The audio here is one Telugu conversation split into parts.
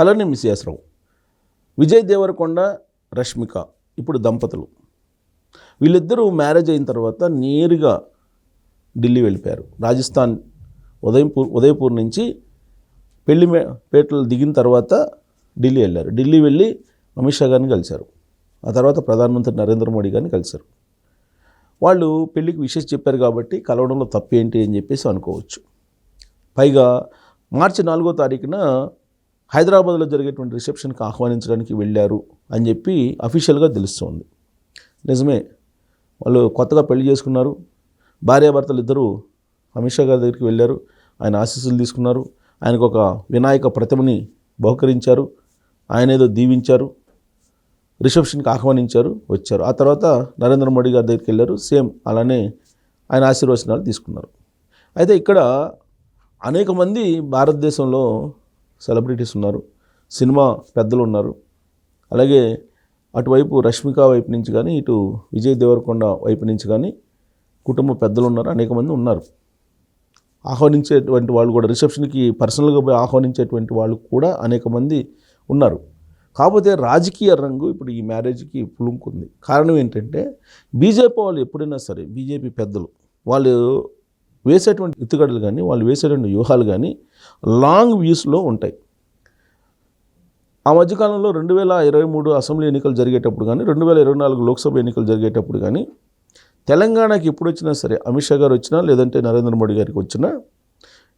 అలానే మిస్ యాసరావు, విజయ్ దేవరకొండ, రష్మిక ఇప్పుడు దంపతులు. వీళ్ళిద్దరూ మ్యారేజ్ అయిన తర్వాత నేరుగా ఢిల్లీ వెళ్ళిపోయారు. రాజస్థాన్ ఉదయపూర్ నుంచి పేటలు దిగిన తర్వాత ఢిల్లీ వెళ్ళారు. ఢిల్లీ వెళ్ళి అమిత్ షా గారిని కలిశారు. ఆ తర్వాత ప్రధానమంత్రి నరేంద్ర మోడీ గారిని కలిశారు. వాళ్ళు పెళ్ళికి విషెస్ చెప్పారు కాబట్టి కలవడంలో తప్పేంటి అని చెప్పేసి అనుకోవచ్చు. పైగా మార్చి 4వ తారీఖున హైదరాబాద్లో జరిగేటువంటి రిసెప్షన్కి ఆహ్వానించడానికి వెళ్ళారు అని చెప్పి అఫీషియల్గా తెలుస్తోంది. నిజమే, వాళ్ళు కొత్తగా పెళ్లి చేసుకున్నారు. భార్యాభర్తలు ఇద్దరూ అమిత్ షా గారి దగ్గరికి వెళ్ళారు. ఆయన ఆశీస్సులు తీసుకున్నారు. ఆయనకు ఒక వినాయక ప్రతిమని బహుకరించారు. ఆయన ఏదో దీవించారు, రిసెప్షన్కి ఆహ్వానించారు, వచ్చారు. ఆ తర్వాత నరేంద్ర మోడీ గారి దగ్గరికి వెళ్ళారు. సేమ్ అలానే ఆయన ఆశీర్వచనాలు తీసుకున్నారు. అయితే ఇక్కడ అనేక మంది భారతదేశంలో సెలబ్రిటీస్ ఉన్నారు, సినిమా పెద్దలు ఉన్నారు. అలాగే అటువైపు రష్మిక వైపు నుంచి కానీ ఇటు విజయ్ దేవరకొండ వైపు నుంచి కానీ కుటుంబ పెద్దలు ఉన్నారు, అనేక మంది ఉన్నారు. ఆహ్వానించేటువంటి వాళ్ళు కూడా, రిసెప్షన్కి పర్సనల్గా పోయి ఆహ్వానించేటువంటి వాళ్ళు కూడా అనేక మంది ఉన్నారు. కాకపోతే రాజకీయ రంగు ఇప్పుడు ఈ మ్యారేజ్కి పులుముకుంది. కారణం ఏంటంటే బీజేపీ వాళ్ళు ఎప్పుడైనా సరే, బీజేపీ పెద్దలు వాళ్ళు వేసేటువంటి ఎత్తుగడలు కానీ, వాళ్ళు వేసేటువంటి వ్యూహాలు కానీ లాంగ్ వ్యూస్లో ఉంటాయి. ఆ మధ్యకాలంలో 2023 అసెంబ్లీ ఎన్నికలు జరిగేటప్పుడు కానీ, 2024 లోక్సభ ఎన్నికలు జరిగేటప్పుడు కానీ తెలంగాణకి ఎప్పుడు వచ్చినా సరే, అమిత్ షా గారు వచ్చినా లేదంటే నరేంద్ర మోడీ గారికి వచ్చినా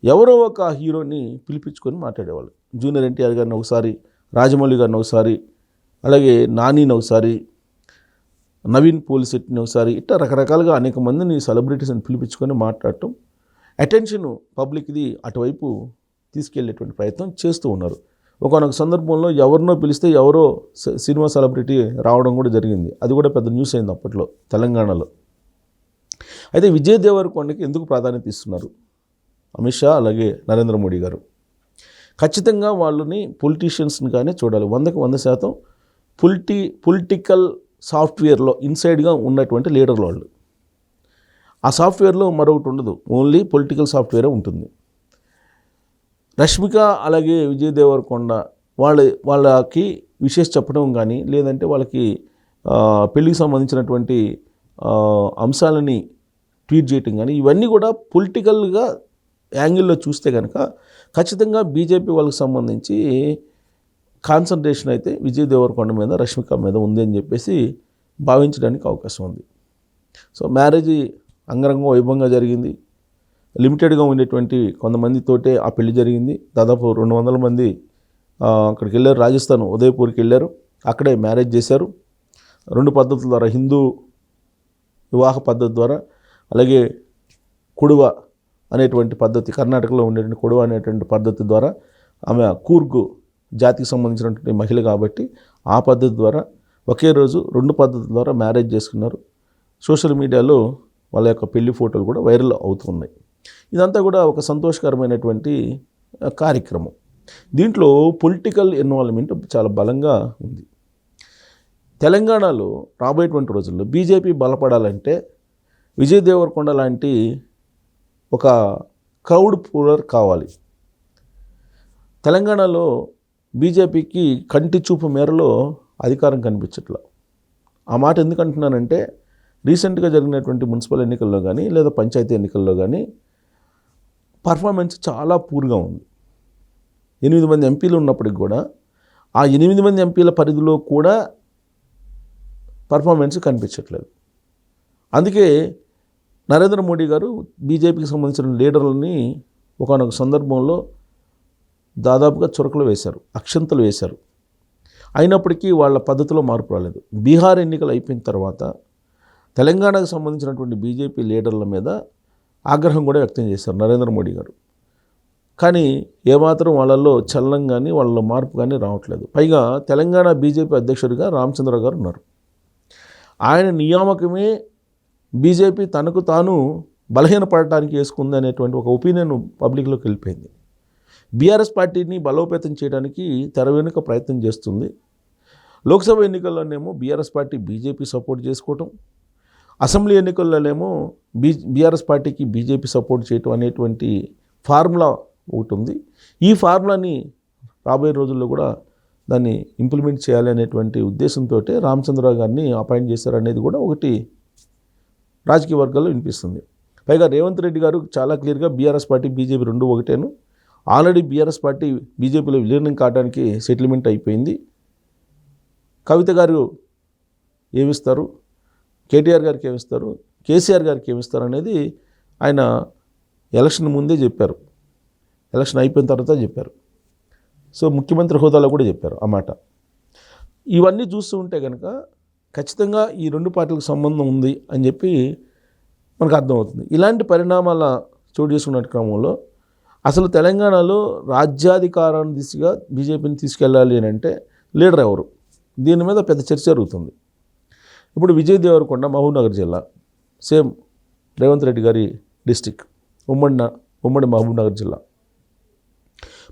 ఎవరో ఒక హీరోని పిలిపించుకొని మాట్లాడేవాళ్ళు. జూనియర్ ఎన్టీఆర్ గారిని ఒకసారి, రాజమౌళి గారిని ఒకసారి, అలాగే నానిని ఒకసారి, నవీన్ పోలిశెట్టిని ఒకసారి, ఇట్లా రకరకాలుగా అనేక మందిని సెలబ్రిటీస్ని పిలిపించుకొని మాట్లాడటం, అటెన్షన్ పబ్లిక్ది అటువైపు తీసుకెళ్లేటువంటి ప్రయత్నం చేస్తూ ఉన్నారు. ఒకనొక సందర్భంలో ఎవరినో పిలిస్తే ఎవరో సినిమా సెలబ్రిటీ రావడం కూడా జరిగింది. అది కూడా పెద్ద న్యూస్ అయింది అప్పట్లో తెలంగాణలో. అయితే విజయ్ దేవరకొండకి ఎందుకు ప్రాధాన్యత ఇస్తున్నారు అమిత్ షా అలాగే నరేంద్ర మోడీ గారు? ఖచ్చితంగా వాళ్ళని పొలిటీషియన్స్ని కానీ చూడాలి. 100కి 100% పొలిటికల్ సాఫ్ట్వేర్లో ఇన్సైడ్గా ఉన్నటువంటి లీడర్లు వాళ్ళు. ఆ సాఫ్ట్వేర్లో మరొకటి ఉండదు, ఓన్లీ పొలిటికల్ సాఫ్ట్వేరే ఉంటుంది. రష్మిక అలాగే విజయ్ దేవరకొండ వాళ్ళకి విషెస్ చెప్పడం కానీ, లేదంటే వాళ్ళకి పెళ్ళికి సంబంధించినటువంటి అంశాలని ట్వీట్ చేయటం కానీ, ఇవన్నీ కూడా పొలిటికల్గా యాంగిల్లో చూస్తే కనుక ఖచ్చితంగా బీజేపీ వాళ్ళకి సంబంధించి కాన్సన్ట్రేషన్ అయితే విజయ్ దేవరకొండ మీద, రష్మిక మీద ఉంది అని చెప్పేసి భావించడానికి అవకాశం ఉంది. సో మ్యారేజ్ అంగరంగ వైభవంగా జరిగింది. లిమిటెడ్గా ఉండేటువంటి కొంతమందితోటే ఆ పెళ్లి జరిగింది. దాదాపు 200 మంది అక్కడికి వెళ్ళారు. రాజస్థాన్ ఉదయపూర్కి వెళ్ళారు. అక్కడే మ్యారేజ్ చేశారు. 2 పద్ధతుల ద్వారా, హిందూ వివాహ పద్ధతి ద్వారా, అలాగే కుడువ అనేటువంటి పద్ధతి, కర్ణాటకలో ఉండేటువంటి కుడువ అనేటువంటి పద్ధతి ద్వారా, ఆమె కూర్గు జాతికి సంబంధించినటువంటి మహిళ కాబట్టి ఆ పద్ధతి ద్వారా ఒకే రోజు 2 పద్ధతుల ద్వారా మ్యారేజ్ చేసుకున్నారు. సోషల్ మీడియాలో వాళ్ళ యొక్క పెళ్లి ఫోటోలు కూడా వైరల్ అవుతున్నాయి. ఇదంతా కూడా ఒక సంతోషకరమైనటువంటి కార్యక్రమం. దీంట్లో పొలిటికల్ ఇన్వాల్వ్మెంట్ చాలా బలంగా ఉంది. తెలంగాణలో రాబోయేటువంటి రోజుల్లో బీజేపీ బలపడాలంటే విజయ్ దేవరకొండ లాంటి ఒక క్రౌడ్ పూలర్ కావాలి. తెలంగాణలో బీజేపీకి కంటి చూపు మేరలో అధికారం కనిపించట్లా. ఆ మాట ఎందుకు అంటున్నానంటే, రీసెంట్గా జరిగినటువంటి మున్సిపల్ ఎన్నికల్లో కానీ, లేదా పంచాయతీ ఎన్నికల్లో కానీ పర్ఫార్మెన్స్ చాలా పూర్గా ఉంది. 8 మంది ఎంపీలు ఉన్నప్పటికి కూడా ఆ 8 మంది ఎంపీల పరిధిలో కూడా పర్ఫార్మెన్స్ కనిపించట్లేదు. అందుకే నరేంద్ర మోడీ గారు బీజేపీకి సంబంధించిన లీడర్లని ఒకానొక సందర్భంలో దాదాపుగా చురకలు వేశారు, అక్షంతలు వేశారు. అయినప్పటికీ వాళ్ళ పద్ధతిలో మార్పు రాలేదు. బీహార్ ఎన్నికలు అయిపోయిన తర్వాత తెలంగాణకు సంబంధించినటువంటి బీజేపీ లీడర్ల మీద ఆగ్రహం కూడా వ్యక్తం చేశారు నరేంద్ర మోడీ గారు. కానీ ఏమాత్రం వాళ్ళల్లో చలనం కానీ, వాళ్ళలో మార్పు కానీ రావట్లేదు. పైగా తెలంగాణ బీజేపీ అధ్యక్షుడిగా రామచంద్ర గారు ఉన్నారు. ఆయన నియామకమే బీజేపీ తనకు తాను బలహీనపడటానికి వేసుకుంది అనేటువంటి ఒక ఒపీనియన్ పబ్లిక్లోకి వెళ్ళిపోయింది. బీఆర్ఎస్ పార్టీని బలోపేతం చేయడానికి తెర వెనుక ప్రయత్నం చేస్తుంది. లోక్సభ ఎన్నికల్లోనేమో బీఆర్ఎస్ పార్టీ బీజేపీ సపోర్ట్ చేసుకోవటం, అసెంబ్లీ ఎన్నికల్లోనేమో బీఆర్ఎస్ పార్టీకి బీజేపీ సపోర్ట్ చేయటం అనేటువంటి ఫార్ములా ఒకటి ఉంది. ఈ ఫార్ములాని రాబోయే రోజుల్లో కూడా దాన్ని ఇంప్లిమెంట్ చేయాలి అనేటువంటి ఉద్దేశంతో రామచంద్రరావు గారిని అపాయింట్ చేశారు అనేది కూడా ఒకటి రాజకీయ వర్గాల్లో వినిపిస్తుంది. పైగా రేవంత్ రెడ్డి గారు చాలా క్లియర్గా బీఆర్ఎస్ పార్టీ బీజేపీ రెండు ఒకటేను, ఆల్రెడీ బీఆర్ఎస్ పార్టీ బీజేపీలో విలీనం కావడానికి సెటిల్మెంట్ అయిపోయింది. కవిత గారు ఏమిస్తారు, కేటీఆర్ గారికి ఏమిస్తారు, కేసీఆర్ గారికి ఏమిస్తారు అనేది ఆయన ఎలక్షన్ ముందే చెప్పారు, ఎలక్షన్ అయిపోయిన తర్వాత చెప్పారు. సో ముఖ్యమంత్రి హోదాలో కూడా చెప్పారు ఆ మాట. ఇవన్నీ చూస్తూ ఉంటే కనుక ఖచ్చితంగా ఈ రెండు పార్టీలకు సంబంధం ఉంది అని చెప్పి మనకు అర్థమవుతుంది. ఇలాంటి పరిణామాల చోటు చేసుకున్న క్రమంలో అసలు తెలంగాణలో రాజ్యాధికారాన్ని దిశగా బీజేపీని తీసుకెళ్ళాలి అని అంటే లీడర్ ఎవరు, దీని మీద పెద్ద చర్చ జరుగుతుంది. ఇప్పుడు విజయ్ దేవరకొండ మహబూబ్నగర్ జిల్లా, సేమ్ రేవంత్ రెడ్డి గారి డిస్టిక్, ఉమ్మడి మహబూబ్నగర్ జిల్లా.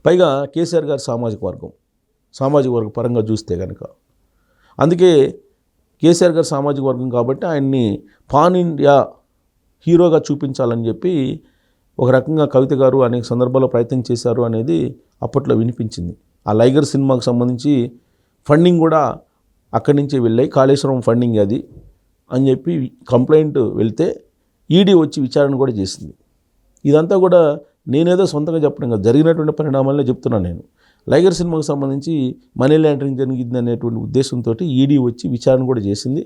పైగా కేసీఆర్ గారి సామాజిక వర్గ పరంగా చూస్తే కనుక, అందుకే కేసీఆర్ గారి సామాజిక వర్గం కాబట్టి ఆయన్ని పాన్ ఇండియా హీరోగా చూపించాలని చెప్పి ఒక రకంగా కవిత గారు అనేక సందర్భాల్లో ప్రయత్నం చేశారు అనేది అప్పట్లో వినిపించింది. ఆ లైగర్ సినిమాకు సంబంధించి ఫండింగ్ కూడా అక్కడి నుంచే వెళ్ళాయి, కాళేశ్వరం ఫండింగ్ అది అని చెప్పి కంప్లైంట్ వెళ్తే ఈడీ వచ్చి విచారణ కూడా చేసింది. ఇదంతా కూడా నేనేదో సొంతంగా చెప్పడం కాదు, జరిగినటువంటి పరిణామాలనే చెప్తున్నాను నేను. లైగర్ సినిమాకు సంబంధించి మనీ లాండరింగ్ జరిగింది అనేటువంటి ఉద్దేశంతో ఈడీ వచ్చి విచారణ కూడా చేసింది.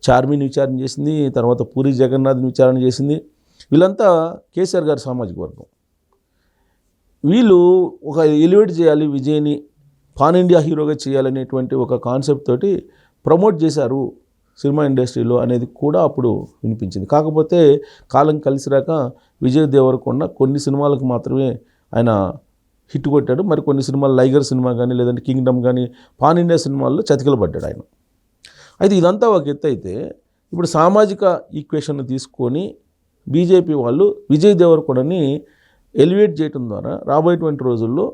చార్మిని విచారణ చేసింది, తర్వాత పూరి జగన్నాథ్ని విచారణ చేసింది. వీళ్ళంతా కేసీఆర్ గారి సామాజిక వర్గం. వీళ్ళు ఒక ఎలివేట్ చేయాలి, విజయ్ని పాన్ ఇండియా హీరోగా చేయాలనేటువంటి ఒక కాన్సెప్ట్ తోటి ప్రమోట్ చేశారు సినిమా ఇండస్ట్రీలో అనేది కూడా అప్పుడు వినిపించింది. కాకపోతే కాలం కలిసిరాక విజయ్ దేవరకొండ కొన్ని సినిమాలకు మాత్రమే ఆయన హిట్ కొట్టాడు. మరి కొన్ని సినిమాలు లైగర్ సినిమా కానీ లేదంటే కింగ్డమ్ కానీ పాన్ ఇండియా సినిమాల్లో చతికిల పడ్డాడు ఆయన. అయితే ఇదంతా ఒక ఎత్తు అయితే, ఇప్పుడు సామాజిక ఈక్వేషన్ను తీసుకొని బీజేపీ వాళ్ళు విజయ్ దేవరకొండని ఎలివేట్ చేయడం ద్వారా రాబోయేటువంటి రోజుల్లో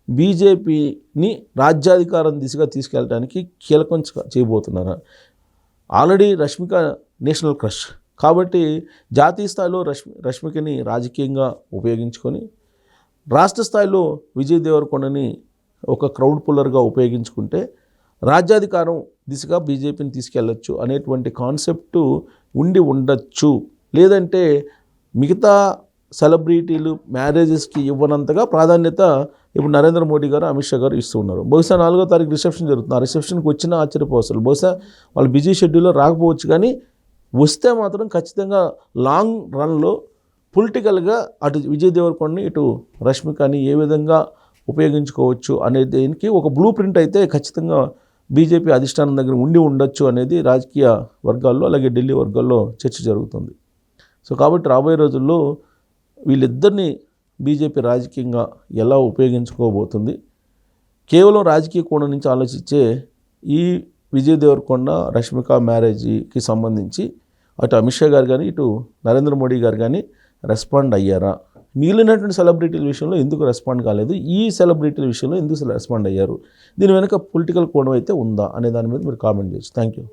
బీజేపీని రాజ్యాధికారం దిశగా తీసుకెళ్ళడానికి కీలకం చేయబోతున్నారు. ఆల్రెడీ రష్మిక నేషనల్ క్రష్ కాబట్టి జాతీయ స్థాయిలో రష్మికని రాజకీయంగా ఉపయోగించుకొని, రాష్ట్ర స్థాయిలో విజయ్ దేవరకొండని ఒక క్రౌడ్ పుల్లర్గా ఉపయోగించుకుంటే రాజ్యాధికారం దిశగా బీజేపీని తీసుకెళ్ళచ్చు అనేటువంటి కాన్సెప్టు ఉండి ఉండొచ్చు. లేదంటే మిగతా సెలబ్రిటీలు మ్యారేజెస్కి ఇవ్వనంతగా ప్రాధాన్యత ఇప్పుడు నరేంద్ర మోడీ గారు, అమిత్ షా గారు ఇస్తూ ఉన్నారు. బహుశా 4వ తారీఖు రిసెప్షన్ జరుగుతుంది. ఆ రిసెప్షన్కి వచ్చినా ఆశ్చర్యపోవసలు. బహుశా వాళ్ళు బిజీ షెడ్యూల్లో రాకపోవచ్చు, కానీ వస్తే మాత్రం ఖచ్చితంగా లాంగ్ రన్లో పొలిటికల్గా అటు విజయ్ దేవరకొండని ఇటు రష్మికని ఏ విధంగా ఉపయోగించుకోవచ్చు అనే దీనికి ఒక బ్లూ ప్రింట్ అయితే ఖచ్చితంగా బీజేపీ అధిష్టానం దగ్గర ఉండి ఉండొచ్చు అనేది రాజకీయ వర్గాల్లో అలాగే ఢిల్లీ వర్గాల్లో చర్చ జరుగుతుంది. సో కాబట్టి రాబోయే రోజుల్లో వీళ్ళిద్దరినీ బీజేపీ రాజకీయంగా ఎలా ఉపయోగించుకోబోతుంది, కేవలం రాజకీయ కోణం నుంచి ఆలోచించే ఈ విజయ్ దేవరకొండ రష్మిక మ్యారేజ్కి సంబంధించి అటు అమిత్ షా గారు కానీ ఇటు నరేంద్ర మోడీ గారు కానీ రెస్పాండ్ అయ్యారా, మిగిలినటువంటి సెలబ్రిటీల విషయంలో ఎందుకు రెస్పాండ్ కాలేదు, ఈ సెలబ్రిటీల విషయంలో ఎందుకు రెస్పాండ్ అయ్యారు, దీని వెనుక పొలిటికల్ కోణం అయితే ఉందా అనే దాని మీద మీరు కామెంట్ చేయొచ్చు. Thank you.